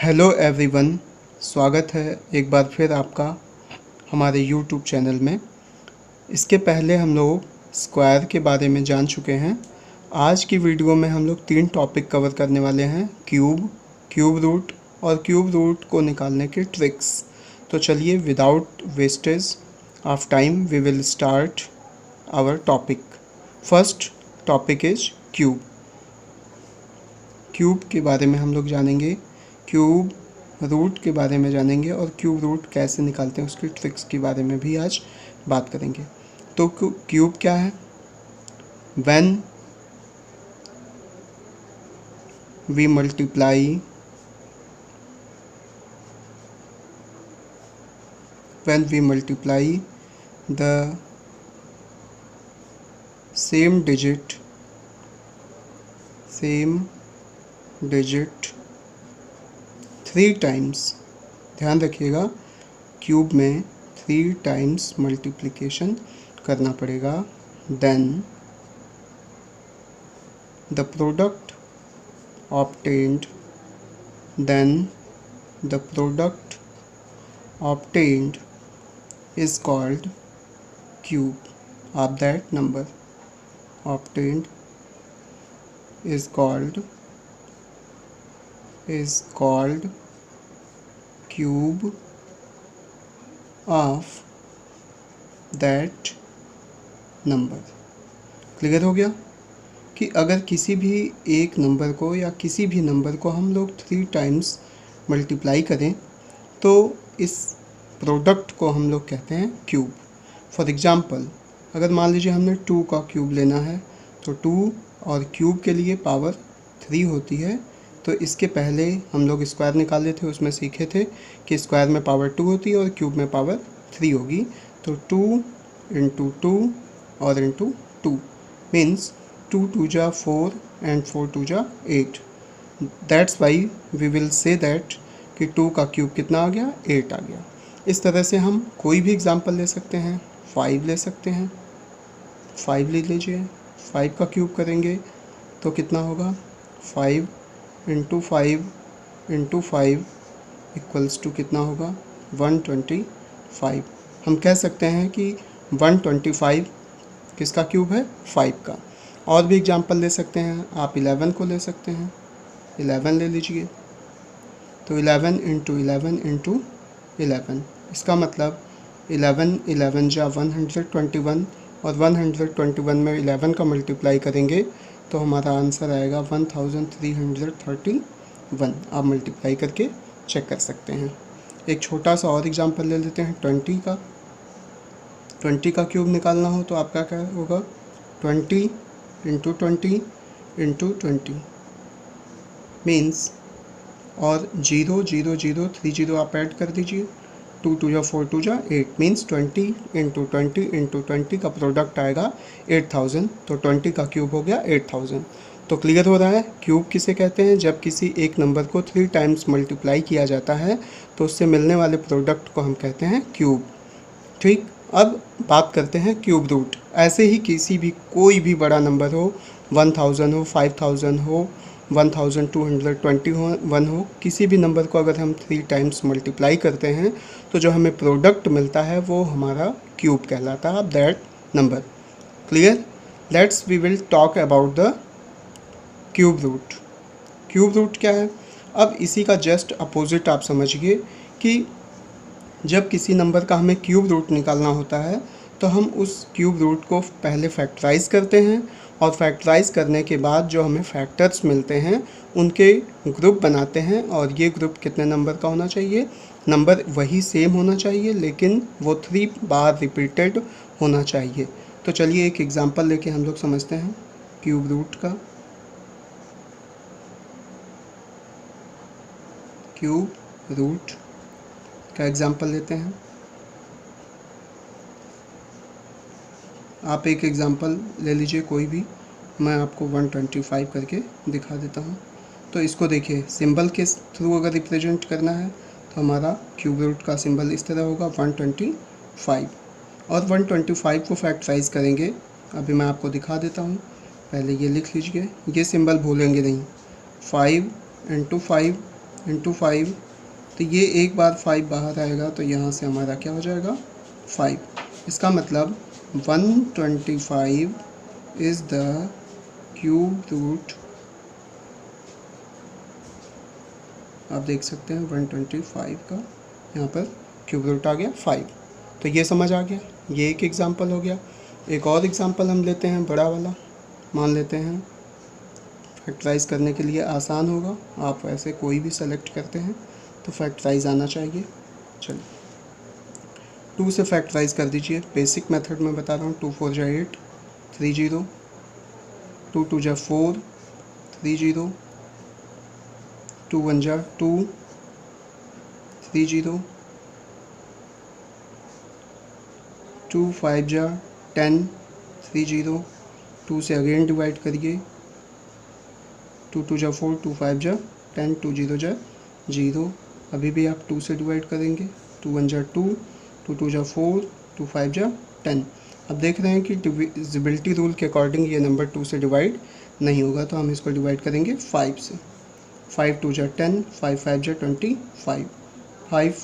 Hello everyone, स्वागत है एक बार फिर आपका हमारे यूट्यूब चैनल में। इसके पहले हम लोग स्क्वायर के बारे में जान चुके हैं। आज की वीडियो में हम लोग 3 टॉपिक कवर करने वाले हैं, क्यूब रूट और क्यूब रूट को निकालने के ट्रिक्स। तो चलिए without wastage of time we will start our topic. First topic is cube के बारे में हम लोग जानेंगे, क्यूब रूट के बारे में जानेंगे और क्यूब रूट कैसे निकालते हैं उसकी ट्रिक्स के बारे में भी आज बात करेंगे। तो क्यूब क्या है? When we multiply the same digit 3 times, ध्यान रखिएगा क्यूब में 3 टाइम्स मल्टीप्लिकेशन करना पड़ेगा, then the product obtained is called cube of that number. Obtained is called cube of that number। Clear हो गया कि अगर किसी भी एक नंबर को या किसी भी नंबर को हम लोग 3 टाइम्स मल्टीप्लाई करें तो इस प्रोडक्ट को हम लोग कहते हैं क्यूब। फॉर एग्ज़ाम्पल, अगर मान लीजिए हमने 2 का क्यूब लेना है तो 2 और क्यूब के लिए पावर 3 होती है। तो इसके पहले हम लोग स्क्वायर निकाले थे, उसमें सीखे थे कि स्क्वायर में पावर 2 होती है और क्यूब में पावर 3 होगी। तो 2 इंटू 2 और इंटू 2 मीन्स 2 2 जा 4 एंड 4 2 जा 8। That's why we will say that कि 2 का क्यूब कितना आ गया? 8 आ गया। इस तरह से हम कोई भी एग्जांपल ले सकते हैं। 5 ले सकते हैं, 5 ले लीजिए। 5 का क्यूब करेंगे तो कितना होगा? 5 इंटू 5 इक्वल्स टू कितना होगा? 125। हम कह सकते हैं कि 125 किसका क्यूब है? 5 का। और भी एग्जांपल ले सकते हैं, आप 11 को ले सकते हैं। 11 ले लीजिए तो 11 इंटू 11, इसका मतलब 11 जा 121 और 121 में 11 का मल्टीप्लाई करेंगे तो हमारा आंसर आएगा 1331। आप मल्टीप्लाई करके चेक कर सकते हैं। एक छोटा सा और एग्जांपल ले लेते हैं 20 का। 20 का क्यूब निकालना हो तो आपका क्या होगा? 20 इंटू 20 इंटू 20 मीन्स, और 0 0 0 3 0 आप ऐड कर दीजिए। 2 2 जा 4 2 जा 8 मीन्स 20 इंटू 20 का प्रोडक्ट आएगा 8000। तो 20 का क्यूब हो गया 8000। तो क्लियर हो रहा है क्यूब किसे कहते हैं? जब किसी एक नंबर को 3 टाइम्स मल्टीप्लाई किया जाता है तो उससे मिलने वाले प्रोडक्ट को हम कहते हैं क्यूब। ठीक, अब बात करते हैं क्यूब रूट। ऐसे ही किसी भी कोई भी बड़ा नंबर हो, 1000 हो, 5000 हो, 1221 हो, किसी भी नंबर को अगर हम 3 टाइम्स मल्टीप्लाई करते हैं तो जो हमें प्रोडक्ट मिलता है वो हमारा क्यूब कहलाता है that number. Clear? Let's we will talk about the cube root. Cube root क्या है? अब इसी का जस्ट अपोजिट आप समझिए कि जब किसी नंबर का हमें क्यूब रूट निकालना होता है तो हम उस क्यूब रूट को पहले फैक्टराइज करते हैं और फैक्टराइज करने के बाद जो हमें फैक्टर्स मिलते हैं उनके ग्रुप बनाते हैं। और ये ग्रुप कितने नंबर का होना चाहिए? नंबर वही सेम होना चाहिए लेकिन वो 3 बार रिपीटेड होना चाहिए। तो चलिए एक एग्जांपल लेके हम लोग समझते हैं क्यूब रूट का। क्यूब रूट का एग्जांपल लेते हैं। आप एक एग्जांपल ले लीजिए कोई भी, मैं आपको 125 करके दिखा देता हूँ। तो इसको देखिए, सिंबल के थ्रू अगर रिप्रेजेंट करना है तो हमारा क्यूब रूट का सिंबल इस तरह होगा 125। और 125 को फैक्टराइज करेंगे, अभी मैं आपको दिखा देता हूँ। पहले ये लिख लीजिए, ये सिंबल भूलेंगे नहीं। 5 इंटू 5 इंटू 5, तो ये एक बार 5 बाहर आएगा तो यहाँ से हमारा क्या हो जाएगा 5। इसका मतलब 125 इज़ द क्यूब रूट, आप देख सकते हैं 125 का यहाँ पर क्यूब रूट आ गया 5। तो ये समझ आ गया, ये एक एग्जांपल हो गया। एक और एग्जांपल हम लेते हैं बड़ा वाला, मान लेते हैं फैक्टराइज करने के लिए आसान होगा, आप वैसे कोई भी सेलेक्ट करते हैं तो फैक्टराइज आना चाहिए। चलिए 2 से फैक्टराइज कर दीजिए, बेसिक मेथड में बता रहा हूँ। 2 4 जा 8 3 0, 2 2 जा 4 3 0, 2 1 जा 2 3 0, 2 5 जा 10 3 0, 2 से अगेन डिवाइड करिए, 2 2 जा 4, 2 5 जा 10, 2 0 जा 0, अभी भी आप 2 से डिवाइड करेंगे, 2 1 जा 2, 2 2 जा 4, 2 5 जा 10। अब देख रहे हैं कि डिविजिबिलिटी रूल के अकॉर्डिंग ये नंबर 2 से डिवाइड नहीं होगा, तो हम इसको डिवाइड करेंगे 5 से। 5 2 जा 10, 5 5 जा 25, 5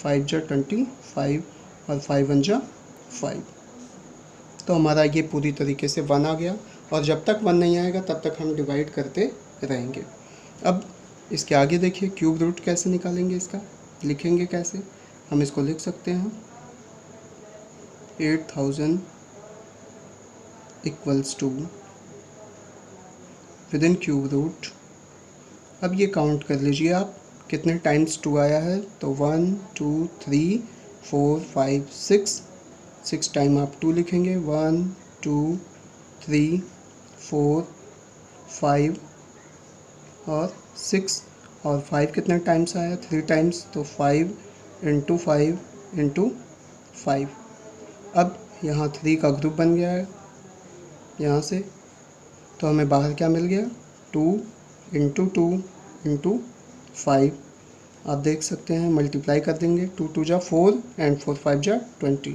5 जा 25 और 5 1 जा 5। तो हमारा ये पूरी तरीके से 1 आ गया, और जब तक 1 नहीं आएगा तब तक हम डिवाइड करते रहेंगे। अब इसके आगे देखिए क्यूब रूट कैसे निकालेंगे, इसका लिखेंगे कैसे। हम इसको लिख सकते हैं 8000 equals to within cube root. अब ये काउंट कर लीजिए आप कितने टाइम्स 2 आया है, तो 1 2 3 4 5 6 टाइम आप 2 लिखेंगे, 1 2 3 4 5 और 6, और 5 कितने टाइम्स आया 3 टाइम्स, तो 5 इंटू 5 इंटू 5। अब यहाँ 3 का ग्रुप बन गया है यहाँ से, तो हमें बाहर क्या मिल गया 2 इंटू 2 इंटू 5। आप देख सकते हैं मल्टीप्लाई कर देंगे, 2 2 जा 4 एंड 4 5 जा 20।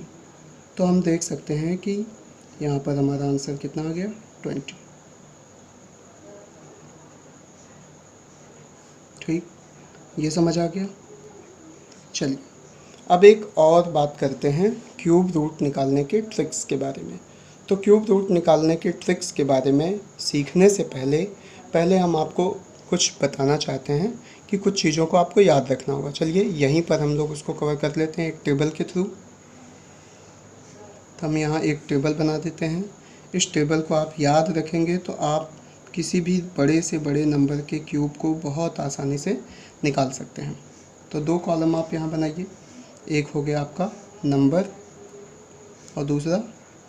तो हम देख सकते हैं कि यहाँ पर हमारा आंसर कितना आ गया 20। ठीक, ये समझ आ गया। चलिए अब एक और बात करते हैं क्यूब रूट निकालने के ट्रिक्स के बारे में। तो क्यूब रूट निकालने के ट्रिक्स के बारे में सीखने से पहले हम आपको कुछ बताना चाहते हैं कि कुछ चीज़ों को आपको याद रखना होगा। चलिए यहीं पर हम लोग उसको कवर कर लेते हैं एक टेबल के थ्रू। तो हम यहाँ एक टेबल बना देते हैं। इस टेबल को आप याद रखेंगे तो आप किसी भी बड़े से बड़े नंबर के क्यूब को बहुत आसानी से निकाल सकते हैं। तो 2 कॉलम आप यहाँ बनाइए, एक हो गया आपका नंबर और दूसरा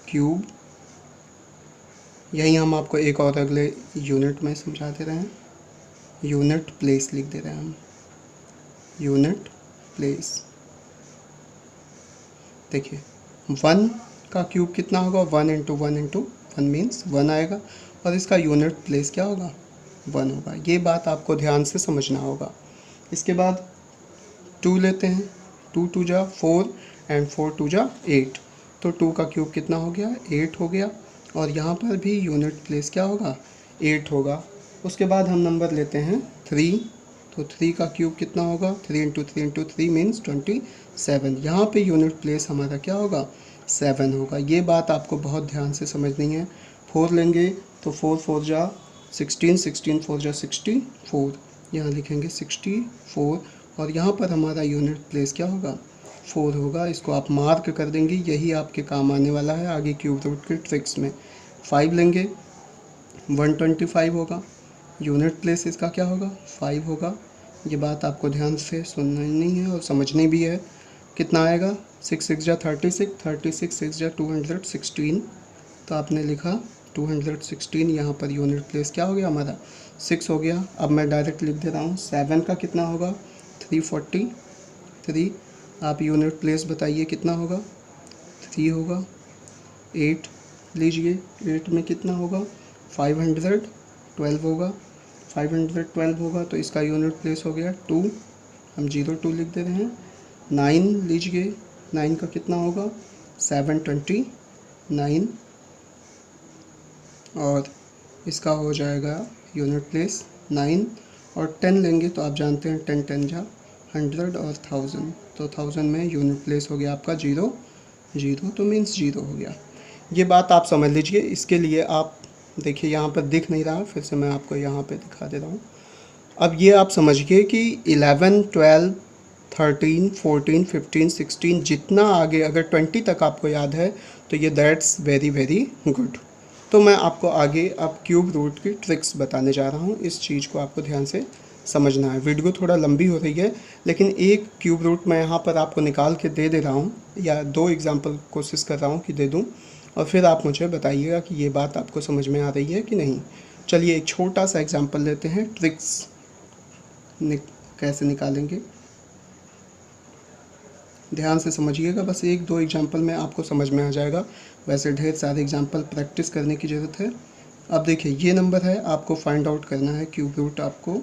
क्यूब। यहीं हम आपको एक और अगले यूनिट में समझा दे रहे हैं, यूनिट प्लेस लिख दे रहे हैं हम, यूनिट प्लेस। देखिए 1 का क्यूब कितना होगा, 1 इंटू 1 इंटू 1 मीन्स 1 आएगा, और इसका यूनिट प्लेस क्या होगा 1 होगा। ये बात आपको ध्यान से समझना होगा। इसके बाद 2 लेते हैं, 2 2 जा 4 एंड 4 2 जा 8, तो 2 का क्यूब कितना हो गया 8 हो गया, और यहाँ पर भी यूनिट प्लेस क्या होगा 8 होगा। उसके बाद हम नंबर लेते हैं 3, तो 3 का क्यूब कितना होगा 3 इंटू 3 इंटू 3 मीन्स 27। यहाँ पे यूनिट प्लेस हमारा क्या होगा 7 होगा। ये बात आपको बहुत ध्यान से समझनी है। 4 लेंगे तो 4 4 जा 16, 16 4 जा 64, यहाँ लिखेंगे 64, और यहाँ पर हमारा यूनिट प्लेस क्या होगा 4 होगा। इसको आप मार्क कर देंगे, यही आपके काम आने वाला है आगे क्यूब रूट के ट्रिक्स में। 5 लेंगे 125 होगा, यूनिट प्लेस इसका क्या होगा 5 होगा। ये बात आपको ध्यान से सुननी है और समझनी भी है। कितना आएगा 6 6 जा 36, 36 6 जा 216, तो आपने लिखा 216। यहाँ पर यूनिट प्लेस क्या हो गया हमारा 6 हो गया। अब मैं डायरेक्ट लिख दे रहा हूँ 7 का कितना होगा 343, आप यूनिट प्लेस बताइए कितना होगा 3 होगा। 8 लीजिए, 8 में कितना होगा 512 होगा, 512 होगा, तो इसका यूनिट प्लेस हो गया 2, हम 02 लिख दे रहे हैं। 9 लीजिए, 9 का कितना होगा 729, और इसका हो जाएगा यूनिट प्लेस 9, और 10 लेंगे तो आप जानते हैं 10 10 जा 100 और 1000, तो 1000 में यूनिट प्लेस हो गया आपका 0 0, तो मीन्स 0 हो गया। ये बात आप समझ लीजिए। इसके लिए आप देखिए यहाँ पर दिख नहीं रहा, फिर से मैं आपको यहाँ पे दिखा दे रहा हूँ। अब ये आप समझिए कि 11 12 13 14 15 16 जितना आगे, अगर 20 तक आपको याद है तो ये दैट्स वेरी वेरी गुड। तो मैं आपको आगे अब क्यूब रूट की ट्रिक्स बताने जा रहा हूँ। इस चीज़ को आपको ध्यान से समझना है। वीडियो थोड़ा लंबी हो रही है, लेकिन एक क्यूब रूट मैं यहाँ पर आपको निकाल के दे रहा हूँ, या 2 एग्जाम्पल कोशिश कर रहा हूँ कि दे दूँ, और फिर आप मुझे बताइएगा कि ये बात आपको समझ में आ रही है कि नहीं। चलिए एक छोटा सा एग्जाम्पल लेते हैं, ट्रिक्स कैसे निकालेंगे। ध्यान से समझिएगा, बस 1-2 एग्जाम्पल में आपको समझ में आ जाएगा। वैसे ढेर सारे एग्जाम्पल प्रैक्टिस करने की ज़रूरत है। अब देखिए ये नंबर है, आपको फाइंड आउट करना है क्यूब रूट आपको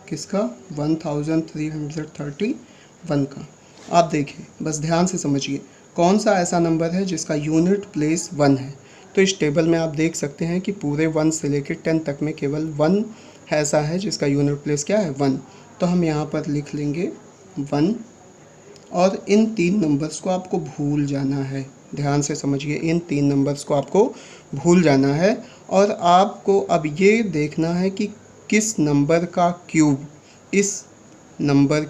किसका, 1331 का। आप देखिए बस ध्यान से समझिए कौन सा ऐसा नंबर है जिसका यूनिट प्लेस 1 है। तो इस टेबल में आप देख सकते हैं कि पूरे 1 से लेकर 10 तक में केवल 1 ऐसा है जिसका यूनिट प्लेस क्या है, 1। तो हम यहाँ पर लिख लेंगे 1, और इन 3 नंबर्स को आपको भूल जाना है। ध्यान से समझिए, इन 3 नंबर्स को आपको भूल जाना है, और आपको अब ये देखना है कि किस नंबर का क्यूब इस नंबर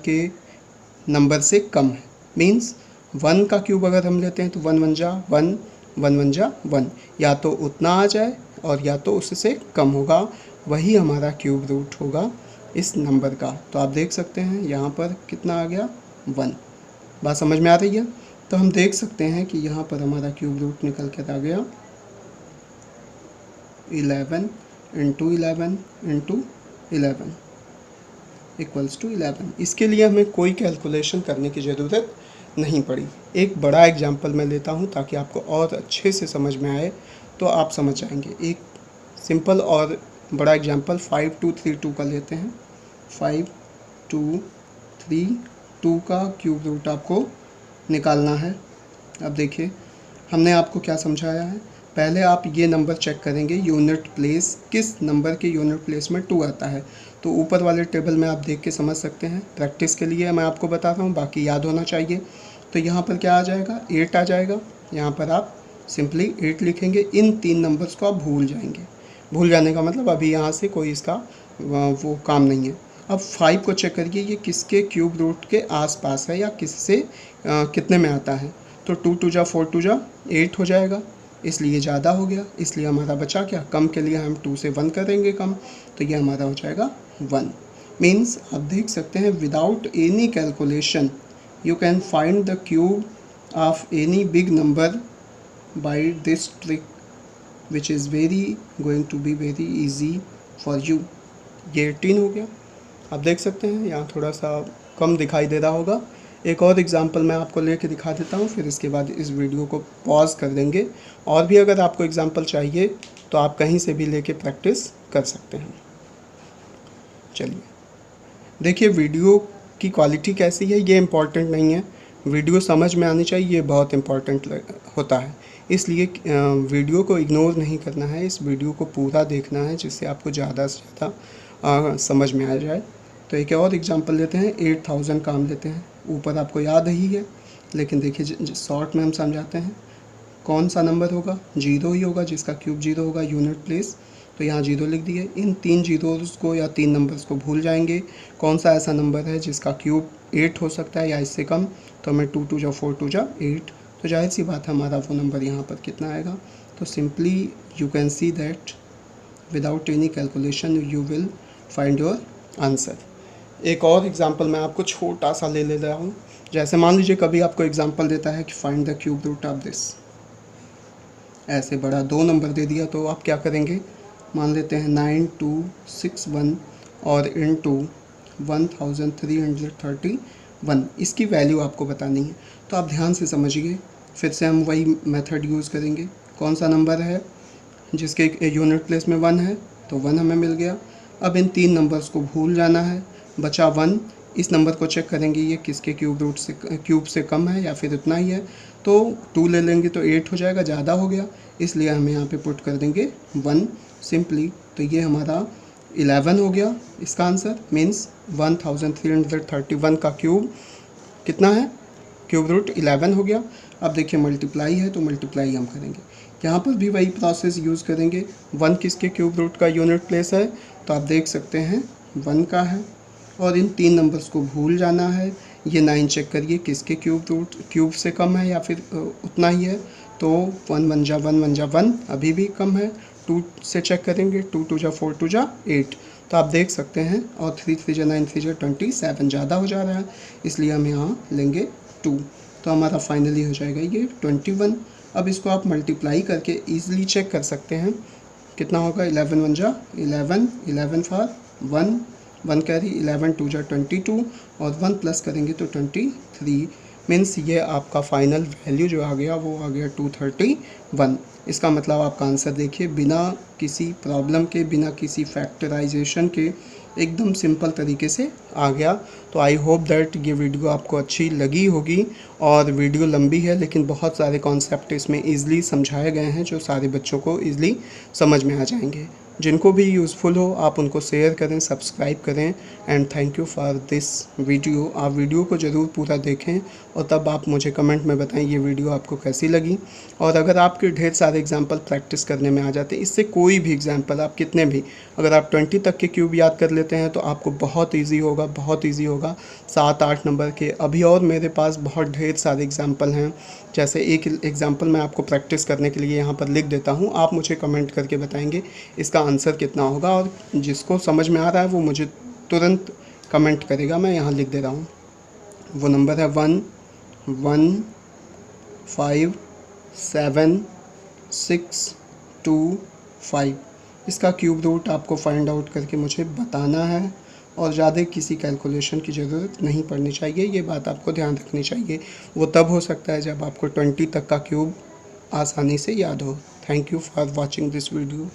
से कम है। मीन्स 1 का क्यूब अगर हम लेते हैं तो 1 1 जा 1, 1 1 जा 1, या तो उतना आ जाए और या तो उससे कम होगा, वही हमारा क्यूब रूट होगा इस नंबर का। तो आप देख सकते हैं यहाँ पर कितना आ गया, 1। बात समझ में आ रही है। तो हम देख सकते हैं कि यहाँ पर हमारा क्यूब रूट निकल कर आ गया 11 इंटू 11 इंटू 11 इक्वल्स टू 11। इसके लिए हमें कोई कैलकुलेशन करने की ज़रूरत नहीं पड़ी। एक बड़ा एग्जाम्पल मैं लेता हूँ ताकि आपको और अच्छे से समझ में आए, तो आप समझ जाएंगे। एक सिंपल और बड़ा एग्जाम्पल 5232 का लेते हैं। 5232 का क्यूब रूट आपको निकालना है। अब देखिए हमने आपको क्या समझाया है। पहले आप ये नंबर चेक करेंगे यूनिट प्लेस, किस नंबर के यूनिट प्लेस में 2 आता है। तो ऊपर वाले टेबल में आप देख के समझ सकते हैं। प्रैक्टिस के लिए मैं आपको बता रहा हूँ, बाकी याद होना चाहिए। तो यहाँ पर क्या आ जाएगा, 8 आ जाएगा। यहाँ पर आप सिंपली 8 लिखेंगे। इन 3 नंबर्स को आप भूल जाएंगे। भूल जाने का मतलब अभी यहाँ से कोई इसका वो काम नहीं है। अब 5 को चेक करिए, ये किसके क्यूब रूट के आसपास है या किससे कितने में आता है। तो 2 2 जा 4 2 जा 8 हो जाएगा, इसलिए ज़्यादा हो गया। इसलिए हमारा बचा क्या, कम के लिए हम 2 से 1 करेंगे कम, तो ये हमारा हो जाएगा 1। मीन्स आप देख सकते हैं without any calculation you can find the cube of any big number by this trick which is going to be very easy for you. ये 18 हो गया। आप देख सकते हैं यहाँ थोड़ा सा कम दिखाई दे रहा होगा। एक और एग्जांपल मैं आपको लेके दिखा देता हूँ, फिर इसके बाद इस वीडियो को पॉज कर देंगे। और भी अगर आपको एग्जांपल चाहिए तो आप कहीं से भी लेके प्रैक्टिस कर सकते हैं। चलिए देखिए वीडियो की क्वालिटी कैसी है, ये इम्पॉर्टेंट नहीं है। वीडियो समझ में आनी चाहिए, ये बहुत इम्पॉर्टेंट होता है। इसलिए वीडियो को इग्नोर नहीं करना है, इस वीडियो को पूरा देखना है, जिससे आपको ज़्यादा से ज़्यादा समझ में आ जाए। तो एक और एग्जांपल लेते हैं, 8000 का हम लेते हैं। ऊपर आपको याद ही है, लेकिन देखिए शॉर्ट में हम समझाते हैं। कौन सा नंबर होगा, 0 ही होगा, जिसका क्यूब 0 होगा यूनिट प्लेस। तो यहाँ 0 लिख दिए। इन 3 जीरोज़ को या 3 नंबर्स को भूल जाएंगे। कौन सा ऐसा नंबर है जिसका क्यूब 8 हो सकता है या इससे कम, तो हमें 2 2 जा 4 2 जा 8। तो जाहिर सी बात है हमारा वो नंबर यहाँ पर कितना आएगा। तो simply you can see that without any calculation you will find your answer. एक और एग्जांपल मैं आपको छोटा सा ले रहा हूँ। जैसे मान लीजिए कभी आपको एग्जांपल देता है कि find the cube root of this, ऐसे बड़ा 2 नंबर दे दिया, तो आप क्या करेंगे, मान लेते हैं 9261 और इनटू 1331, इसकी वैल्यू आपको बतानी है। तो आप ध्यान से समझिए, फिर से हम वही मेथड यूज़ करेंगे। कौन सा नंबर है जिसके यूनिट प्लेस में 1 है, तो 1 हमें मिल गया। अब इन 3 नंबर्स को भूल जाना है, बचा 1। इस नंबर को चेक करेंगे ये किसके क्यूब से कम है या फिर उतना ही है। तो 2 ले लेंगे तो 8 हो जाएगा, ज़्यादा हो गया, इसलिए हम यहाँ पे पुट कर देंगे 1 सिंपली। तो ये हमारा 11 हो गया इसका आंसर, मीन्स 1331 का क्यूब कितना है, क्यूब रूट 11 हो गया। अब देखिए मल्टीप्लाई है तो मल्टीप्लाई हम करेंगे, यहाँ पर भी वही प्रोसेस यूज़ करेंगे। 1 किसके क्यूब रूट का यूनिट प्लेस है, तो आप देख सकते हैं 1 का है, और इन 3 नंबर्स को भूल जाना है। ये 9 चेक करिए किसके क्यूब से कम है या फिर उतना ही है, तो 1 1 जा 1 1 जा 1 अभी भी कम है। 2 से चेक करेंगे, 2 2 जा 4 2 जा 8, तो आप देख सकते हैं, और 3 3 जा 9 3 जा 27 ज़्यादा हो जा रहा है, इसलिए हम यहाँ लेंगे 2, तो हमारा फाइनली हो जाएगा ये 21। अब इसको आप मल्टीप्लाई करके ईजिली चेक कर सकते हैं, कितना होगा, 11 1 जा 11, 11 फॉर 1 1 कैरी, 11 2 जा 22, और 1 प्लस करेंगे तो 23, मीन्स ये आपका फाइनल वैल्यू जो आ गया वो आ गया 231। इसका मतलब आपका आंसर देखिए बिना किसी प्रॉब्लम के, बिना किसी फैक्टराइजेशन के एकदम सिंपल तरीके से आ गया। तो आई होप दैट ये वीडियो आपको अच्छी लगी होगी, और वीडियो लंबी है लेकिन बहुत सारे कॉन्सेप्ट इसमें ईज़िली समझाए गए हैं जो सारे बच्चों को ईज़िली समझ में आ जाएंगे। जिनको भी यूज़फुल हो आप उनको शेयर करें, सब्सक्राइब करें, and thank you for this video. आप वीडियो को ज़रूर पूरा देखें और तब आप मुझे कमेंट में बताएं ये वीडियो आपको कैसी लगी। और अगर आपके ढेर सारे एग्जाम्पल प्रैक्टिस करने में आ जाते हैं, इससे कोई भी एग्जाम्पल आप कितने भी, अगर आप 20 तक के क्यूब याद कर लेते हैं तो आपको बहुत ईजी होगा, बहुत ईजी होगा 7 8 नंबर के। अभी और मेरे पास बहुत ढेर सारे एग्जाम्पल हैं, जैसे एक एग्जाम्पल मैं आपको प्रैक्टिस करने के लिए यहाँ पर लिख देता हूँ, आप मुझे कमेंट करके बताएंगे इसका आंसर कितना होगा, और जिसको समझ में आ रहा है वो मुझे तुरंत कमेंट करेगा। मैं यहाँ लिख दे रहा हूँ, वो नंबर है 1 1 5 7 6 2 5। इसका क्यूब रूट आपको फाइंड आउट करके मुझे बताना है, और ज़्यादा किसी कैलकुलेशन की ज़रूरत नहीं पड़नी चाहिए, ये बात आपको ध्यान रखनी चाहिए। वो तब हो सकता है जब आपको 20 तक का क्यूब आसानी से याद हो। Thank you for watching this video.